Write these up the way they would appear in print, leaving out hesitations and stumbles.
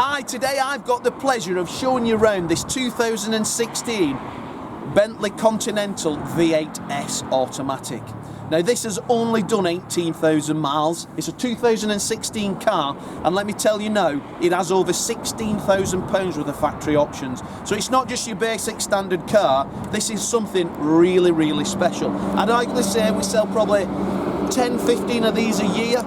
Hi, today I've got the pleasure of showing you around this 2016 Bentley Continental V8S automatic. Now this has only done 18,000 miles. It's a 2016 car, and let me tell you now, it has over £16,000 worth of factory options. So it's not just your basic standard car, this is something really, really special. I'd likely say we sell probably 10, 15 of these a year.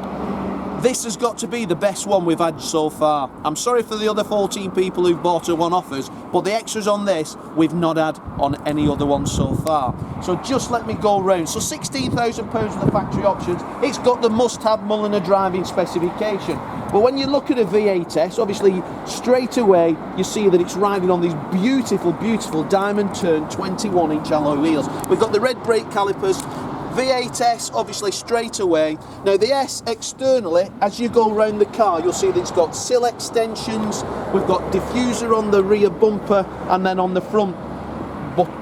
This has got to be the best one we've had so far. I'm sorry for the other 14 people who've bought a one-offers, but the extras on this we've not had on any other one so far. So just let me go round. So £16,000 worth of factory options. It's got the must-have Mulliner driving specification. But when you look at a V8S, obviously straight away you see that it's riding on these beautiful, beautiful diamond turn 21-inch alloy wheels. We've got the red brake calipers. V8S, obviously straight away. Now the S externally, as you go around the car, you'll see that it's got sill extensions, we've got diffuser on the rear bumper, and then on the front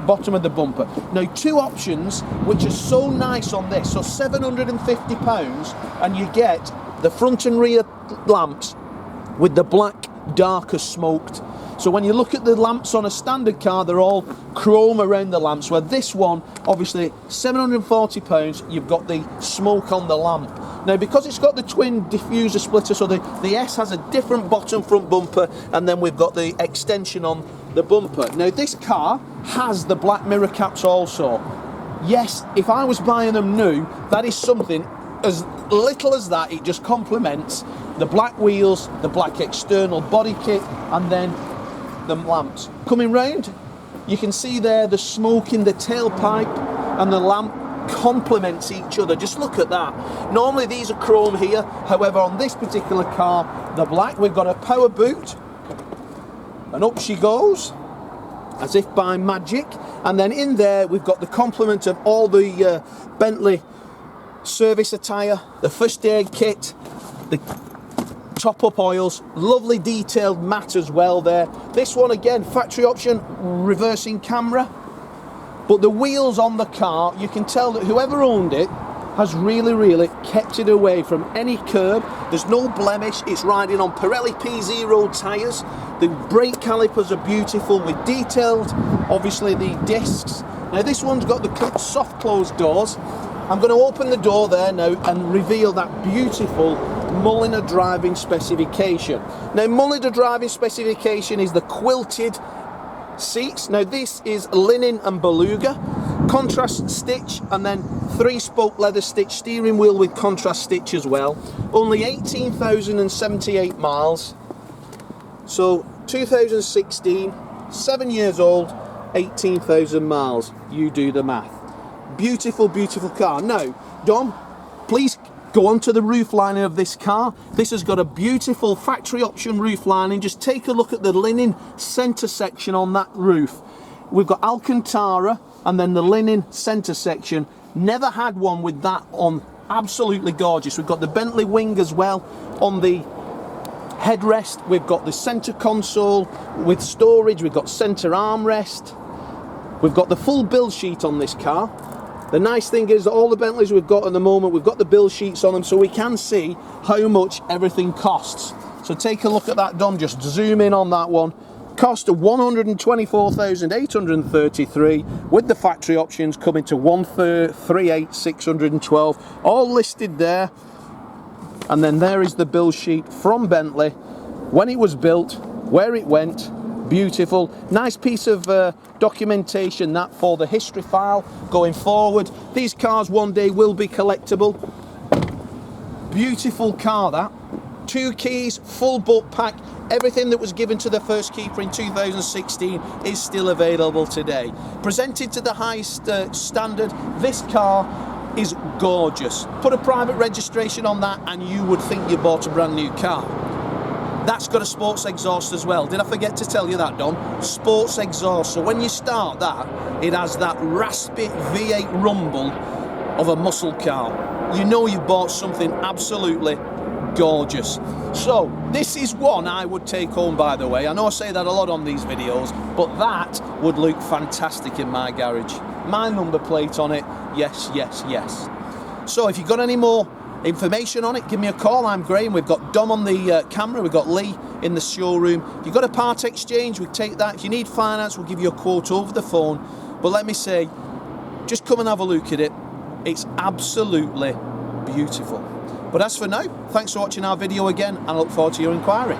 bottom of the bumper. Now two options which are so nice on this, so £750, and you get the front and rear lamps with the black darker smoked. So when you look at the lamps on a standard car, they're all chrome around the lamps, where this one, obviously £740, you've got the smoke on the lamp. Now because it's got the twin diffuser splitter, so the S has a different bottom front bumper, and then we've got the extension on the bumper. Now this car has the black mirror caps also. Yes, if I was buying them new, that is something as little as that, it just complements the black wheels, the black external body kit, and then the lamps. Coming round, you can see there the smoke in the tailpipe, and the lamp complements each other. Just look at that. Normally these are chrome here, however on this particular car, the black, we've got a power boot, and up she goes, as if by magic, and then in there we've got the complement of all the Bentley service attire, the first aid kit, the top up oils, lovely detailed mat as well there. This one again, factory option, reversing camera, but the wheels on the car, you can tell that whoever owned it has really, really kept it away from any curb. There's no blemish. It's riding on Pirelli P0 tyres. The brake calipers are beautiful with detailed, obviously, the discs. Now this one's got the soft closed doors. I'm going to open the door there now and reveal that beautiful Mulliner driving specification. Now Mulliner driving specification is the quilted seats. Now this is linen and Beluga, contrast stitch, and then 3-spoke leather stitch steering wheel with contrast stitch as well. Only 18,078 miles. So 2016, 7 years old, 18,000 miles. You do the math. Beautiful, beautiful car. Now, Dom, please go on to the roof lining of this car. This has got a beautiful factory option roof lining. Just take a look at the linen centre section on that roof. We've got Alcantara, and then the linen centre section. Never had one with that on. Absolutely gorgeous. We've got the Bentley wing as well on the headrest. We've got the centre console with storage. We've got centre armrest. We've got the full build sheet on this car. The nice thing is that all the Bentleys we've got at the moment, we've got the build sheets on them, so we can see how much everything costs. So take a look at that, Dom, just zoom in on that one. Cost of $124,833, with the factory options coming to $138,612, all listed there. And then there is the build sheet from Bentley, when it was built, where it went. Beautiful, nice piece of documentation that for the history file going forward. These cars one day will be collectible. Beautiful car that. 2 keys, full book pack, everything that was given to the first keeper in 2016 is still available today. Presented to the highest standard, this car is gorgeous. Put a private registration on that and you would think you bought a brand new car. That's got a sports exhaust as well. Did I forget to tell you that, Don? Sports exhaust. So when you start that, it has that raspy V8 rumble of a muscle car. You know you bought something absolutely gorgeous. So this is one I would take home, by the way. I know I say that a lot on these videos, but that would look fantastic in my garage. My number plate on it, yes, yes, yes. So if you've got any more information on it, give me a call. I'm Graham. We've got Dom on the camera, we've got Lee in the showroom. If you've got a part exchange, we take that. If you need finance, we'll give you a quote over the phone. But let me say, just come and have a look at it. It's absolutely beautiful. But as for now, thanks for watching our video again, and I look forward to your inquiry.